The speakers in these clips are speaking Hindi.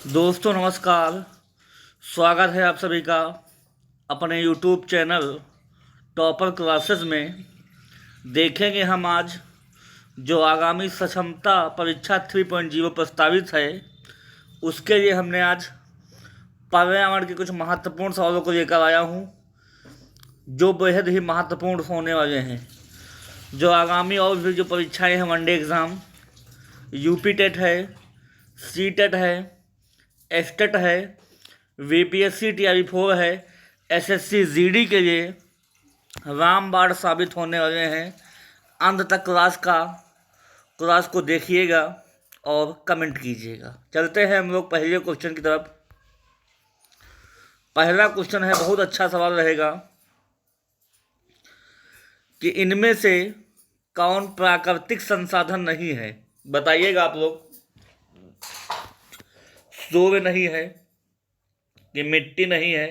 दोस्तों नमस्कार। स्वागत है आप सभी का अपने यूट्यूब चैनल टॉपर क्लासेस में। देखेंगे हम आज जो आगामी सक्षमता परीक्षा 3.0 प्रस्तावित है, उसके लिए हमने आज पर्यावरण के कुछ महत्वपूर्ण सवालों को लेकर आया हूँ, जो बेहद ही महत्वपूर्ण होने वाले हैं। जो आगामी और भी जो परीक्षाएँ हैं, वनडे एग्ज़ाम, यूपी टेट है, सी टेट है, एस्टेट है, वीपीएससी TRE4 है, एसएससी जीडी के लिए रामबाण साबित होने वाले हैं। अंत तक क्लास को देखिएगा और कमेंट कीजिएगा। चलते हैं हम लोग पहले क्वेश्चन की तरफ। पहला क्वेश्चन है, बहुत अच्छा सवाल रहेगा कि इनमें से कौन प्राकृतिक संसाधन नहीं है। बताइएगा आप लोग। सूर्य नहीं है, कि मिट्टी नहीं है,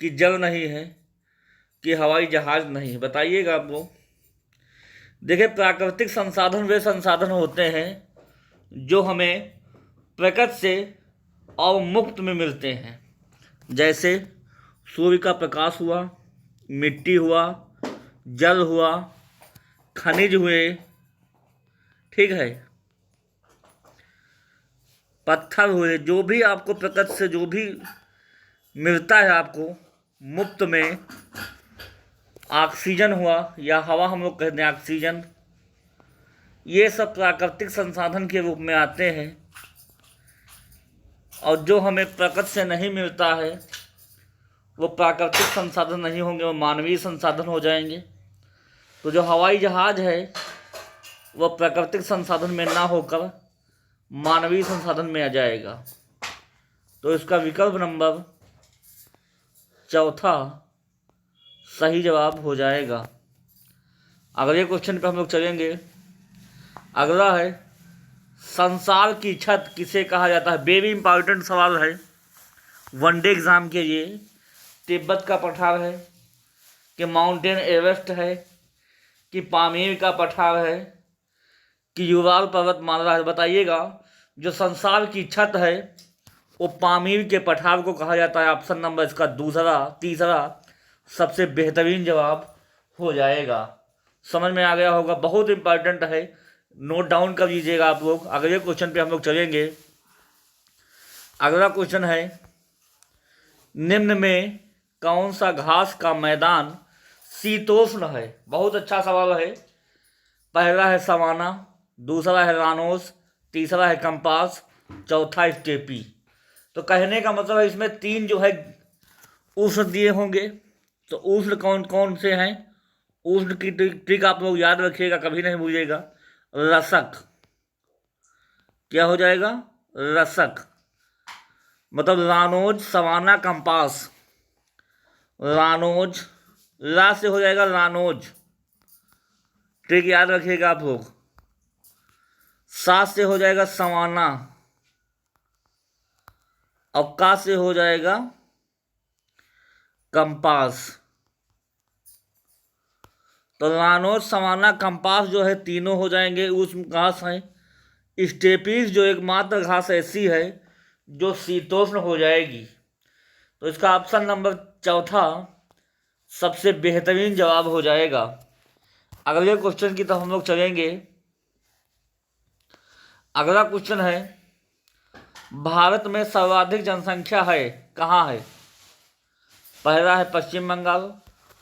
कि जल नहीं है, कि हवाई जहाज नहीं है। बताइएगा आप लोग। देखिए, प्राकृतिक संसाधन वे संसाधन होते हैं जो हमें प्रकृति से अवमुक्त में मिलते हैं। जैसे सूर्य का प्रकाश हुआ, मिट्टी हुआ, जल हुआ, खनिज हुए, ठीक है, पत्थर हुए। जो भी आपको प्रकृति से जो भी मिलता है आपको मुफ्त में, ऑक्सीजन हुआ या हवा हम लोग कहते हैं ऑक्सीजन, ये सब प्राकृतिक संसाधन के रूप में आते हैं। और जो हमें प्रकृति से नहीं मिलता है वो प्राकृतिक संसाधन नहीं होंगे, वो मानवीय संसाधन हो जाएंगे। तो जो हवाई जहाज़ है वो प्राकृतिक संसाधन में ना होकर मानवीय संसाधन में आ जाएगा। तो इसका विकल्प नंबर चौथा सही जवाब हो जाएगा। अगले क्वेश्चन पे हम लोग चलेंगे। अगला है, संसार की छत किसे कहा जाता है। वेरी इंपॉर्टेंट सवाल है वनडे एग्ज़ाम के लिए। तिब्बत का पठार है, कि माउंटेन एवरेस्ट है, कि पामीर का पठार है, कि युराल पर्वतमाला है। बताइएगा। जो संसार की छत है वो पामीर के पठार को कहा जाता है। ऑप्शन नंबर इसका तीसरा सबसे बेहतरीन जवाब हो जाएगा। समझ में आ गया होगा। बहुत इंपॉर्टेंट है, नोट डाउन कर लीजिएगा आप लोग। अगले क्वेश्चन पे हम लोग चलेंगे। अगला क्वेश्चन है, निम्न में कौन सा घास का मैदान शीतोष्ण है। बहुत अच्छा सवाल है। पहला है सवाना, दूसरा है रानोस, तीसरा है कंपास, चौथा स्टेपी। तो कहने का मतलब है इसमें तीन जो है उष्ण दिए होंगे। तो उष्ण कौन कौन से हैं। उष्ण की ट्रिक आप लोग याद रखिएगा, कभी नहीं भूलिएगा। रसक, क्या हो जाएगा, रसक। मतलब रानोज, सवाना, कंपास। रानोज, ला से हो जाएगा रानोज, ट्रिक याद रखिएगा आप लोग। सा से हो जाएगा सवाना, और का से हो जाएगा कंपास। तो रानोज, सवाना, कंपास जो है तीनों हो जाएंगे उष्ण घास हैं। स्टेपीज जो एकमात्र घास ऐसी है जो शीतोष्ण हो जाएगी। तो इसका ऑप्शन नंबर चौथा सबसे बेहतरीन जवाब हो जाएगा। अगले क्वेश्चन की तरफ हम लोग चलेंगे। अगला क्वेश्चन है, भारत में सर्वाधिक जनसंख्या है कहाँ है। पहला है पश्चिम बंगाल,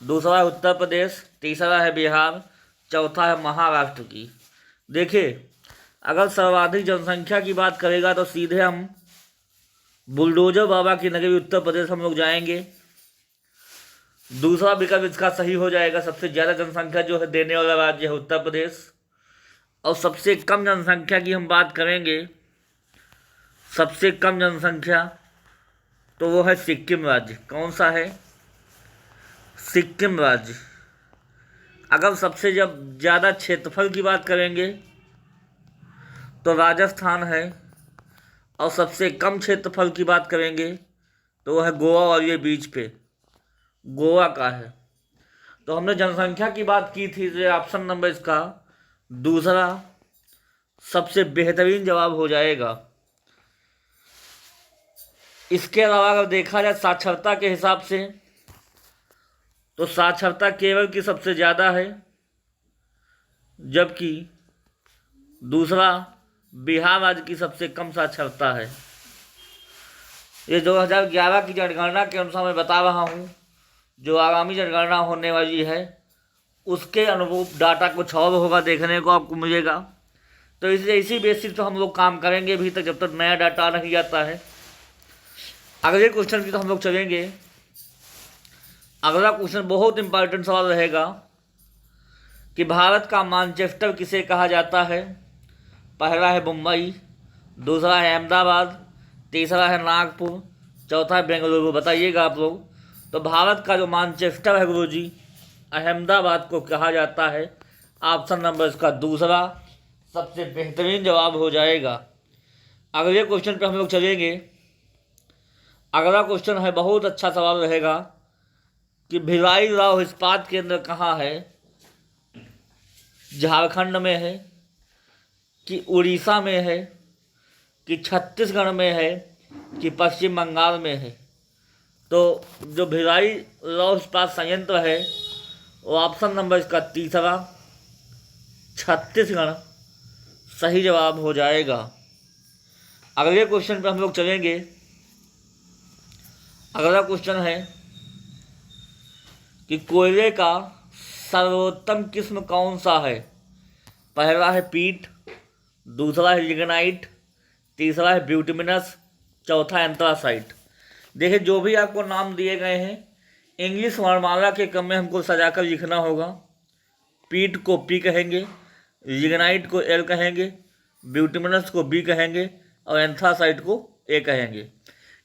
दूसरा है उत्तर प्रदेश, तीसरा है बिहार, चौथा है महाराष्ट्र की। देखिए, अगर सर्वाधिक जनसंख्या की बात करेगा तो सीधे हम बुलडोजर बाबा की नगरी उत्तर प्रदेश हम लोग जाएंगे। दूसरा विकल्प इसका सही हो जाएगा। सबसे ज़्यादा जनसंख्या जो है देने वाला राज्य है उत्तर प्रदेश। और सबसे कम जनसंख्या की हम बात करेंगे, सबसे कम जनसंख्या तो वो है सिक्किम राज्य। कौन सा है, सिक्किम राज्य। अगर सबसे जब ज़्यादा क्षेत्रफल की बात करेंगे तो राजस्थान है, और सबसे कम क्षेत्रफल की बात करेंगे तो वह है गोवा, और ये बीच पे गोवा का है। तो हमने जनसंख्या की बात की थी, तो ऑप्शन नंबर इसका दूसरा सबसे बेहतरीन जवाब हो जाएगा। इसके अलावा अगर देखा जाए साक्षरता के हिसाब से तो साक्षरता केरल की सबसे ज़्यादा है, जबकि दूसरा बिहार राज्य की सबसे कम साक्षरता है। ये 2011 की जनगणना के अनुसार मैं बता रहा हूँ। जो आगामी जनगणना होने वाली है उसके अनुरूप डाटा कुछ और होगा, देखने को आपको मिलेगा। तो इसी बेसिस पर हम लोग काम करेंगे अभी तक, जब तक नया डाटा नहीं आता है। अगले क्वेश्चन की तो हम लोग चलेंगे। अगला क्वेश्चन बहुत इंपॉर्टेंट सवाल रहेगा कि भारत का मैनचेस्टर किसे कहा जाता है। पहला है मुंबई, दूसरा है अहमदाबाद, तीसरा है नागपुर, चौथा है बेंगलुरु। बताइएगा आप लोग। तो भारत का जो मैनचेस्टर है गुरुजी, अहमदाबाद को कहा जाता है। ऑप्शन नंबर इसका दूसरा सबसे बेहतरीन जवाब हो जाएगा। अगले क्वेश्चन पे हम लोग चलेंगे। अगला क्वेश्चन है बहुत अच्छा सवाल रहेगा कि भिलाई राव इस्पात केंद्र कहाँ है। झारखंड में है कि उड़ीसा में है कि छत्तीसगढ़ में है कि पश्चिम बंगाल में है। तो जो भिलाई राव इस्पात संयंत्र है वो ऑप्शन नंबर इसका तीसरा छत्तीसगढ़ सही जवाब हो जाएगा। अगले क्वेश्चन पर हम लोग चलेंगे। अगला क्वेश्चन है कि कोयले का सर्वोत्तम किस्म कौन सा है। पहला है पीट, दूसरा है लिग्नाइट, तीसरा है ब्यूटिमिनस, चौथा एंथ्रासाइट। देखिए जो भी आपको नाम दिए गए हैं इंग्लिश वर्णमाला के क्रम में हमको सजाकर लिखना होगा। पीट को पी कहेंगे, लिग्नाइट को एल कहेंगे, ब्यूटिमिनस को बी कहेंगे और एंथ्रासाइट को ए कहेंगे।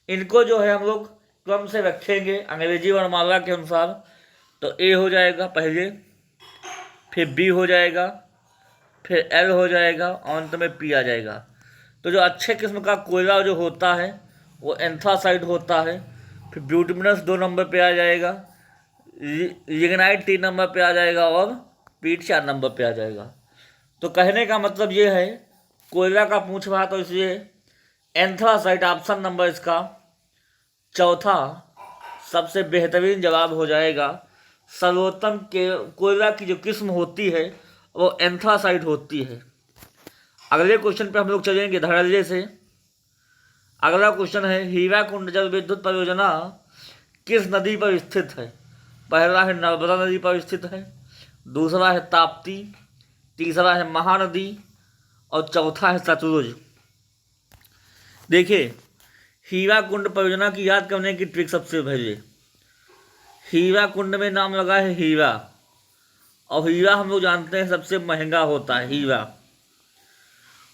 इनको जो है हम लोग क्रम से रखेंगे अंग्रेजी वर्णमाला के अनुसार। तो ए हो जाएगा पहले, फिर बी हो जाएगा, फिर एल हो जाएगा और अंत में पी आ जाएगा। तो जो अच्छे किस्म का कोयला जो होता है वो एंथ्रासाइट होता है। फिर ब्यूटिमिनस 2 नंबर पे आ जाएगा, लिग्नाइट 3 नंबर पे आ जाएगा और पीट 4 नंबर पे आ जाएगा। तो कहने का मतलब ये है कोयला का पूछ रहा तो इसलिए एंथ्रासाइट ऑप्शन नंबर इसका चौथा सबसे बेहतरीन जवाब हो जाएगा। सर्वोत्तम के कोयला की जो किस्म होती है वो एंथ्रासाइट होती है। अगले क्वेश्चन पे हम लोग चलेंगे धड़ल्ले से। अगला क्वेश्चन है हीराकुंड जल विद्युत परियोजना किस नदी पर स्थित है। पहला है नर्मदा नदी पर स्थित है, दूसरा है ताप्ती, तीसरा है महानदी और चौथा है सतलुज। देखिए हीराकुंड परियोजना की याद करने की ट्रिक सबसे पहले, हीराकुंड में नाम लगा है हीरा, और हीरा हम लोग जानते हैं सबसे महंगा होता है हीरा।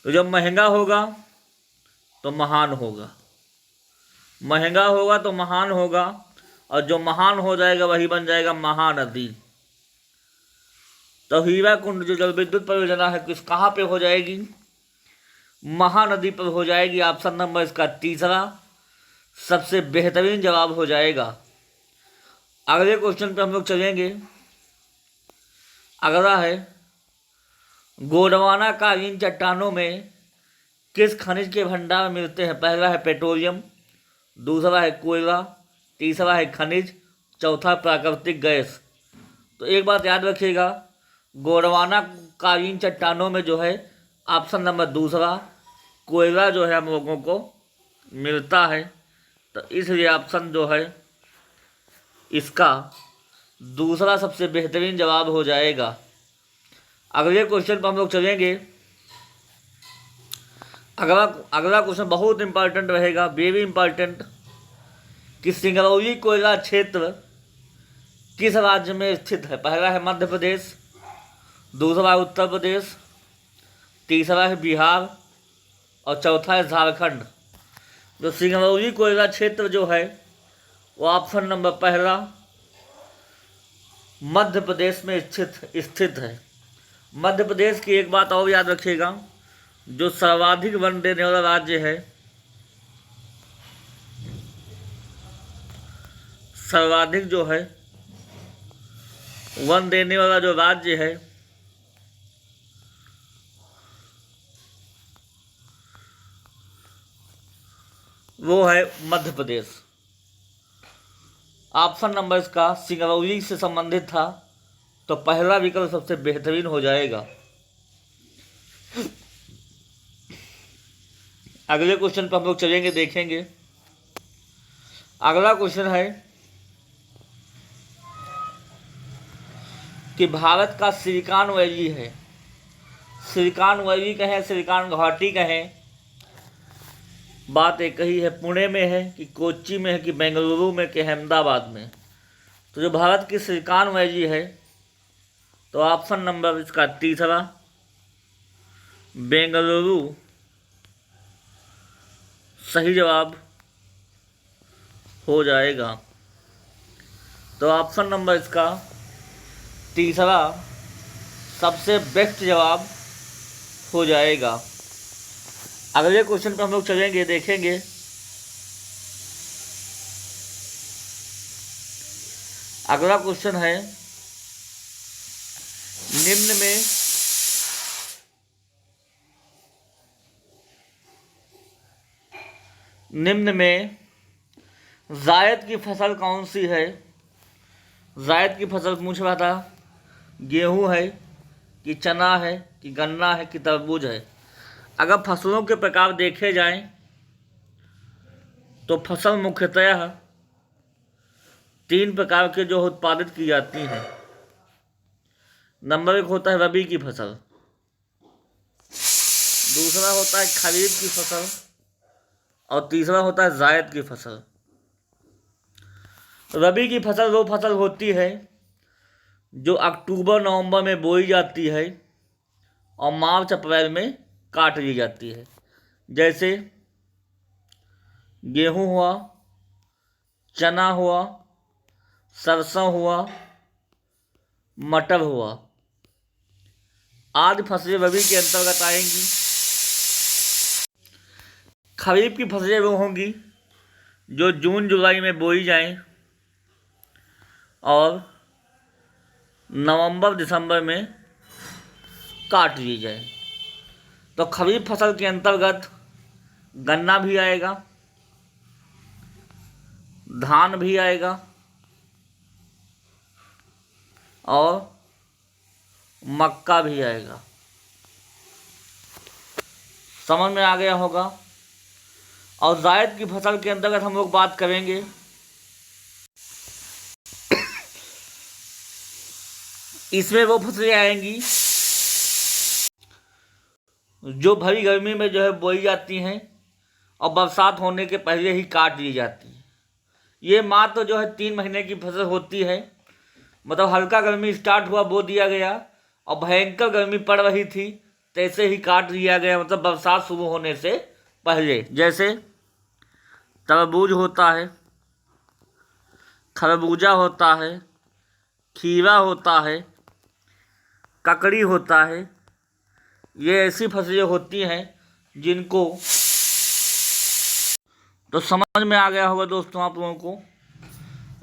तो जब महंगा होगा तो महान होगा, महंगा होगा तो महान होगा, और जो महान हो जाएगा वही बन जाएगा महानदी। तो हीराकुंड जो जल विद्युत परियोजना है किस कहाँ पे हो जाएगी, महानदी पर हो जाएगी। ऑप्शन नंबर इसका तीसरा सबसे बेहतरीन जवाब हो जाएगा। अगले क्वेश्चन पे हम लोग चलेंगे। अगला है गोंडवाना कालीन चट्टानों में किस खनिज के भंडार मिलते हैं। पहला है पेट्रोलियम, दूसरा है कोयला, तीसरा है खनिज, चौथा प्राकृतिक गैस। तो एक बात याद रखिएगा, गोंडवाना कालीन चट्टानों में जो है ऑप्शन नंबर दूसरा कोयला जो है हम लोगों को मिलता है। तो इसलिए ऑप्शन जो है इसका दूसरा सबसे बेहतरीन जवाब हो जाएगा। अगले क्वेश्चन पर हम लोग चलेंगे। अगला क्वेश्चन बहुत इंपॉर्टेंट रहेगा, वेरी इंपॉर्टेंट, कि सिंगरौली कोयला क्षेत्र किस राज्य में स्थित है। पहला है मध्य प्रदेश, दूसरा है उत्तर प्रदेश, तीसरा है बिहार और चौथा है झारखंड। जो सिंगरौली कोयला क्षेत्र जो है वो ऑप्शन नंबर पहला मध्य प्रदेश में स्थित है। मध्य प्रदेश की एक बात और याद रखिएगा, जो सर्वाधिक वन देने वाला राज्य है, सर्वाधिक जो है वन देने वाला जो राज्य है वो है मध्य प्रदेश। ऑप्शन नंबर इसका सिंगरौली से संबंधित था, तो पहला विकल्प सबसे बेहतरीन हो जाएगा। अगले क्वेश्चन पर हम लोग चलेंगे, देखेंगे। अगला क्वेश्चन है कि भारत का सिलिकॉन वैली है, सिलिकॉन वैली कहें, सिलिकॉन घाटी कहें, बात एक ही है। पुणे में है कि कोच्चि में है कि बेंगलुरु में कि अहमदाबाद में। तो जो भारत की सिलिकॉन वैली है, तो ऑप्शन नंबर इसका तीसरा बेंगलुरु सही जवाब हो जाएगा। तो ऑप्शन नंबर इसका तीसरा सबसे बेस्ट जवाब हो जाएगा। अगले क्वेश्चन पर हम लोग चलेंगे, देखेंगे। अगला क्वेश्चन है निम्न में जायद की फसल कौन सी है? जायद की फसल पूछ रहा था। गेहूं है कि चना है कि गन्ना है कि तरबूज है? अगर फसलों के प्रकार देखे जाएं तो फसल मुख्यतः 3 प्रकार के जो उत्पादित की जाती हैं। नंबर 1 होता है रबी की फसल, दूसरा होता है खरीफ की फसल, और तीसरा होता है जायद की फसल। रबी की फसल वो फसल होती है जो अक्टूबर नवंबर में बोई जाती है और मार्च अप्रैल में काट ली जाती है। जैसे गेहूं हुआ, चना हुआ, सरसों हुआ, मटर हुआ, आदि फसलें रबी के अंतर्गत आएंगी। खरीफ की फसलें वो होंगी जो जून जुलाई में बोई जाएं और नवंबर दिसंबर में काट ली जाए। तो खरीफ फसल के अंतर्गत गन्ना भी आएगा, धान भी आएगा और मक्का भी आएगा। समझ में आ गया होगा। और जायद की फसल के अंतर्गत हम लोग बात करेंगे इसमें वो फसलें आएंगी जो भरी गर्मी में जो है बोई जाती हैं और बरसात होने के पहले ही काट ली जाती है। ये मात्र जो है 3 महीने की फसल होती है। मतलब हल्का गर्मी स्टार्ट हुआ, बो दिया गया, और भयंकर गर्मी पड़ रही थी, तैसे ही काट लिया गया, मतलब बरसात शुरू होने से पहले। जैसे तरबूज होता है, खरबूजा होता है, खीरा होता है, ककड़ी होता है। ये ऐसी फसलें होती हैं जिनको, तो समझ में आ गया होगा दोस्तों आप लोगों को,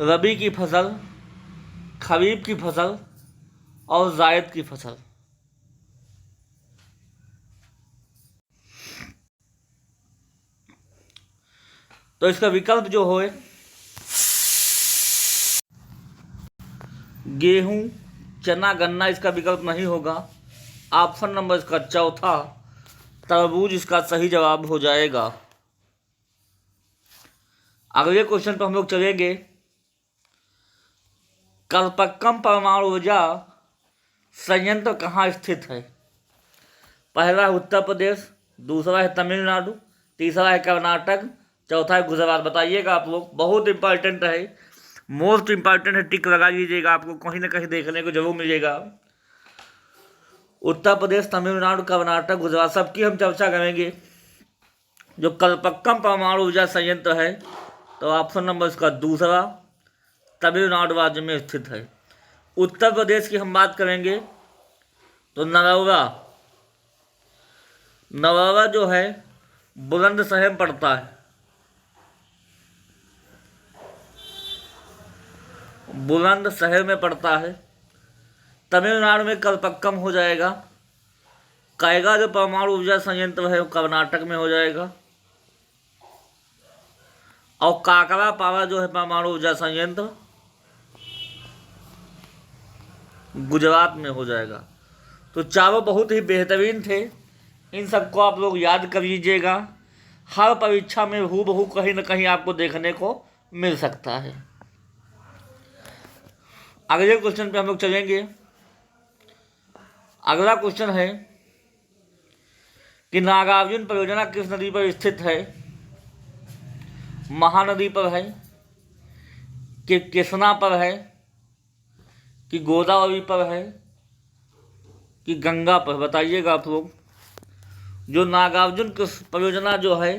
रबी की फसल, खरीफ की फसल और जायद की फसल। तो इसका विकल्प जो हो गेहूं, चना, गन्ना इसका विकल्प नहीं होगा। ऑप्शन नंबर इसका चौथा तरबूज इसका सही जवाब हो जाएगा। अगले क्वेश्चन पर हम लोग चलेंगे। कल्पक्कम परमाणु ऊर्जा संयंत्र कहाँ स्थित है? पहला है उत्तर प्रदेश, दूसरा है तमिलनाडु, तीसरा है कर्नाटक, चौथा है गुजरात। बताइएगा आप लोग, बहुत इंपॉर्टेंट है, मोस्ट इंपॉर्टेंट है, टिक लगा लीजिएगा, आपको कहीं ना कहीं देखने को जरूर मिलेगा। उत्तर प्रदेश, तमिलनाडु, कर्नाटक, गुजरात, सबकी हम चर्चा करेंगे। जो कल्पक्कम परमाणु ऊर्जा संयंत्र है, तो ऑप्शन नंबर इसका दूसरा तमिलनाडु राज्य में स्थित है। उत्तर प्रदेश की हम बात करेंगे तो नरौरा जो है बुलंदशहर में पड़ता है, बुलंदशहर में पड़ता है। तमिलनाडु में कल्पक्कम हो जाएगा। कायगा जो परमाणु ऊर्जा संयंत्र है वो कर्नाटक में हो जाएगा। और काकरा पारा जो है परमाणु ऊर्जा संयंत्र गुजरात में हो जाएगा। तो चारों बहुत ही बेहतरीन थे, इन सबको आप लोग याद कर लीजिएगा। हर परीक्षा में हूबहू कहीं ना कहीं आपको देखने को मिल सकता है। अगले क्वेश्चन पे हम लोग चलेंगे। अगला क्वेश्चन है कि नागार्जुन परियोजना किस नदी पर स्थित है? महानदी पर है कि कृष्णा पर है कि गोदावरी पर है कि गंगा पर? बताइएगा आप लोग। जो नागार्जुन परियोजना जो है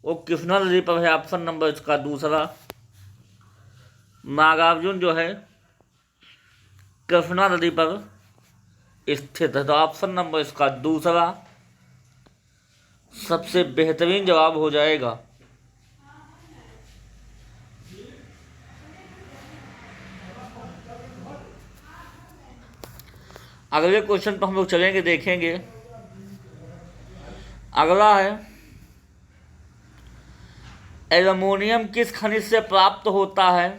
वो कृष्णा नदी पर है, ऑप्शन नंबर इसका दूसरा। नागार्जुन जो है कृष्णा नदी पर स्थित है, तो ऑप्शन नंबर इसका दूसरा सबसे बेहतरीन जवाब हो जाएगा। अगले क्वेश्चन पर हम लोग चलेंगे, देखेंगे। अगला है एल्युमिनियम किस खनिज से प्राप्त होता है?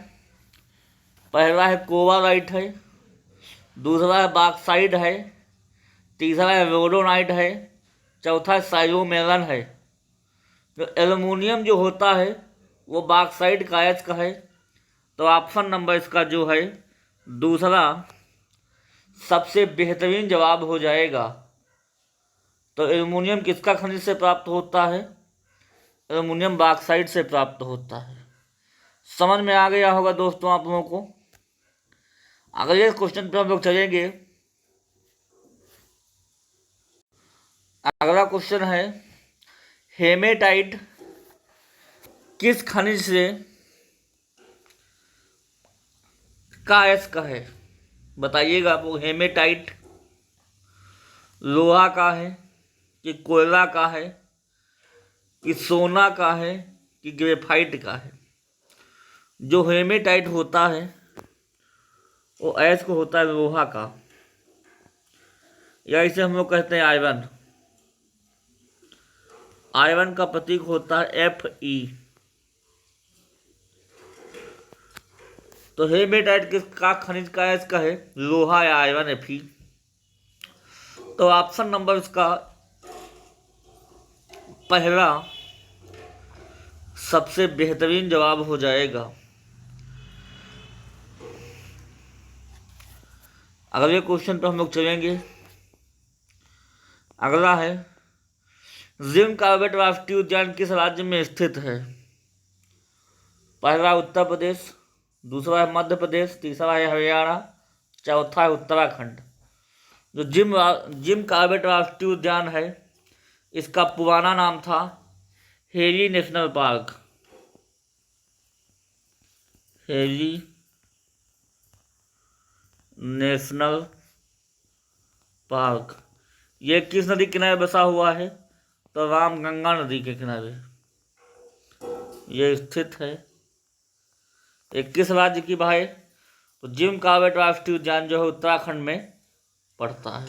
पहला है कोबालाइट है, दूसरा है बॉक्साइट है, तीसरा है रोडोनाइट है, चौथा है साइलोमेलन है। तो एल्युमिनियम जो होता है वो बॉक्साइट का अयस्क है, तो ऑप्शन नंबर इसका जो है दूसरा सबसे बेहतरीन जवाब हो जाएगा। तो एल्युमिनियम किसका खनिज से प्राप्त होता है? एल्युमिनियम बॉक्साइट से प्राप्त होता है। समझ में आ गया होगा दोस्तों आप लोगों को। अगले क्वेश्चन पे हम लोग चलेंगे। अगला क्वेश्चन है हेमेटाइट किस खनिज से का अयस्क है? बताइएगा आप लोग। हेमेटाइट लोहा का है कि कोयला का है कि सोना का है कि ग्रेफाइट का है? जो हेमेटाइट होता है वो अयस्क होता है लोहा का, या इसे हम लोग कहते हैं आयरन। आयरन का प्रतीक होता है Fe। तो हेमेटाइट किसका खनिज का अयस्क है? लोहा या आयरन Fe। तो ऑप्शन नंबर इसका पहला सबसे बेहतरीन जवाब हो जाएगा। अगले क्वेश्चन पर हम लोग चलेंगे। अगला है जिम कॉर्बेट राष्ट्रीय उद्यान किस राज्य में स्थित है? पहला उत्तर प्रदेश, दूसरा है मध्य प्रदेश, तीसरा है हरियाणा, चौथा है उत्तराखंड। जो जिम कॉर्बेट राष्ट्रीय उद्यान है इसका पुराना नाम था heli national park. Heli national park ये किस नदी किनारे बसा हुआ है? तो रामगंगा नदी के किनारे ये स्थित है। एक किस राज्य की भाई? तो जिम कॉर्बेट राष्ट्रीय उद्यान जो है उत्तराखंड में पड़ता है।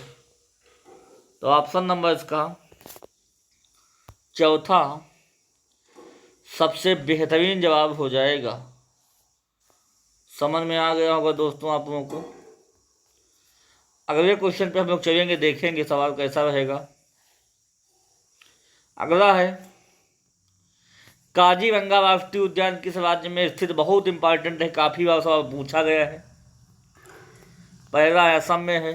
तो ऑप्शन नंबर इसका चौथा सबसे बेहतरीन जवाब हो जाएगा। समझ में आ गया होगा दोस्तों आप लोगों को। अगले क्वेश्चन पे हम लोग चलेंगे, देखेंगे सवाल कैसा रहेगा। अगला है काजीरंगा राष्ट्रीय उद्यान किस राज्य में स्थित? बहुत इंपॉर्टेंट है, काफी बार सवाल पूछा गया है। पहला असम में है,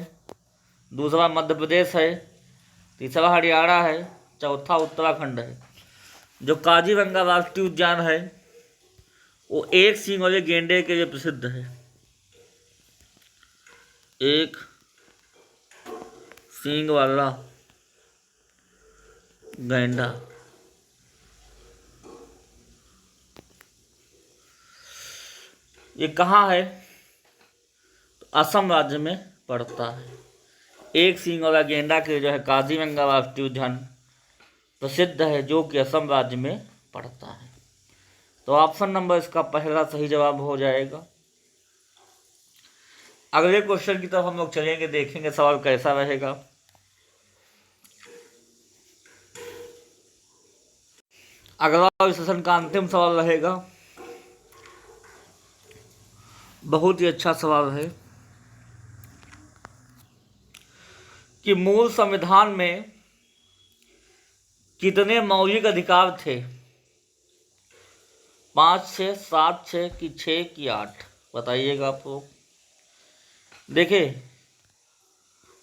दूसरा मध्य प्रदेश है, तीसरा हरियाणा है, चौथा उत्तराखंड है। जो काजीरंगा राष्ट्रीय उद्यान है वो एक सींग वाले गेंडे के लिए प्रसिद्ध है। एक सींग वाला गैंडा। ये कहाँ है? तो असम राज्य में पड़ता है। एक सींग वाला गेंडा के जो है काजीरंगा राष्ट्रीय उद्यान प्रसिद्ध है, जो कि असम राज्य में पड़ता है। तो ऑप्शन नंबर इसका पहला सही जवाब हो जाएगा। अगले क्वेश्चन की तरफ हम लोग चलेंगे, देखेंगे सवाल कैसा रहेगा। अगला इस सेशन का अंतिम सवाल रहेगा, बहुत ही अच्छा सवाल है कि मूल संविधान में कितने मौलिक अधिकार थे? 5, 6, 7, 6 कि 6 कि 8? बताइएगा आप लोग। देखिए,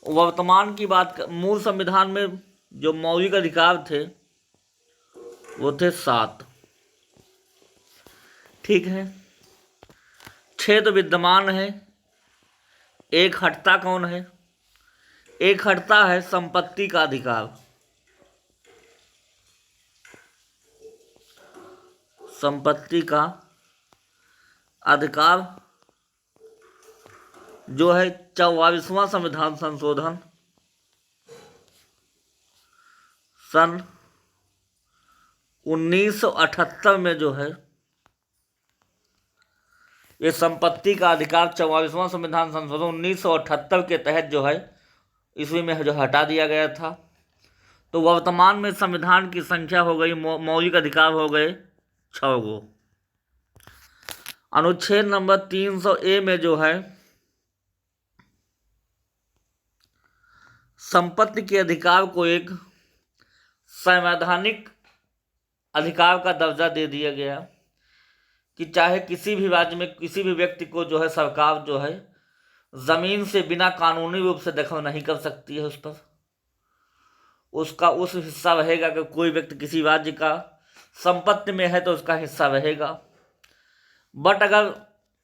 वर्तमान की बात मूल संविधान में जो मौलिक अधिकार थे वो थे 7। ठीक है, 6 तो विद्यमान है, एक हटता कौन है? एक हटता है संपत्ति का अधिकार। संपत्ति का अधिकार जो है 44वां संविधान संशोधन सन 1978 में जो है ये संपत्ति का अधिकार 44वां संविधान संशोधन 1978 के तहत जो है ईस्वी में जो हटा दिया गया था। तो वर्तमान में संविधान की संख्या हो गई, मौलिक अधिकार हो गए 6 गो। अनुच्छेद नंबर 300A में जो है संपत्ति के अधिकार को एक संवैधानिक अधिकार का दर्जा दे दिया गया कि चाहे किसी भी राज्य में किसी भी व्यक्ति को जो है सरकार जो है जमीन से बिना कानूनी रूप से दखल नहीं कर सकती है। उस पर उसका उस हिस्सा रहेगा कि कोई व्यक्ति किसी राज्य का संपत्ति में है तो उसका हिस्सा रहेगा। बट अगर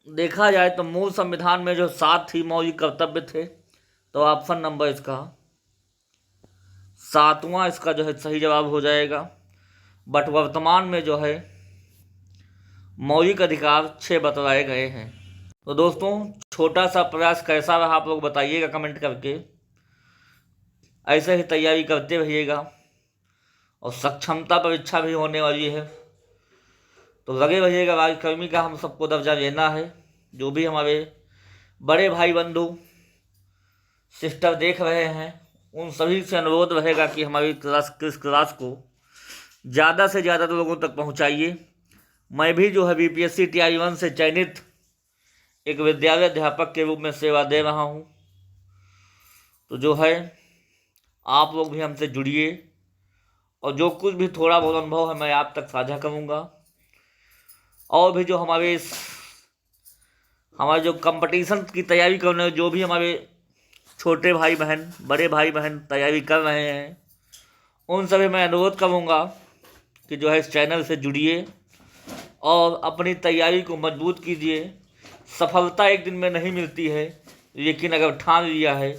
देखा जाए तो मूल संविधान में जो 7 ही मौलिक कर्तव्य थे, तो ऑप्शन नंबर इसका 7वां इसका जो है सही जवाब हो जाएगा। बट वर्तमान में जो है मौलिक अधिकार 6 बतलाए गए हैं। तो दोस्तों, छोटा सा प्रयास कैसा रहा आप लोग बताइएगा कमेंट करके। ऐसे ही तैयारी करते रहिएगा और सक्षमता परीक्षा भी होने वाली है, तो लगे रहिएगा। राज्यकर्मी का हम सबको दर्जा लेना है। जो भी हमारे बड़े भाई बंधु सिस्टर देख रहे हैं उन सभी से अनुरोध रहेगा कि हमारी क्लास को ज़्यादा से ज़्यादा लोगों तक पहुंचाइए। मैं भी जो है BPSC TR 1 से चयनित एक विद्यालय अध्यापक के रूप में सेवा दे रहा हूं। तो जो है आप लोग भी हमसे जुड़िए और जो कुछ भी थोड़ा बहुत अनुभव है मैं आप तक साझा करूंगा। और भी जो हमारे जो कंपटीशन की तैयारी करने जो भी हमारे छोटे भाई बहन बड़े भाई बहन तैयारी कर रहे हैं उन सभी मैं अनुरोध करूंगा कि जो है इस चैनल से जुड़िए और अपनी तैयारी को मजबूत कीजिए। सफलता एक दिन में नहीं मिलती है, लेकिन अगर ठान लिया है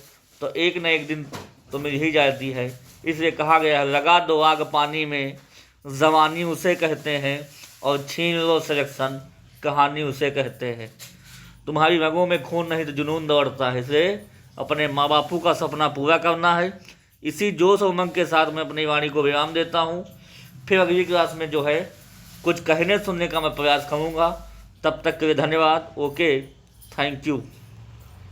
तो एक न एक दिन तो मिल ही जाती है। इसलिए कहा गया है, लगा दो आग पानी में, जवानी उसे कहते हैं, और छीन लो सिलेक्शन, कहानी उसे कहते हैं। तुम्हारी रगों में खून नहीं तो जुनून दौड़ता है। इसलिए अपने माँ बापू का सपना पूरा करना है। इसी जोश और उमंग के साथ मैं अपनी वाणी को विराम देता हूँ। फिर अगली क्लास में जो है कुछ कहने सुनने का मैं प्रयास करूँगा। तब तक के लिए धन्यवाद। Okay, thank you.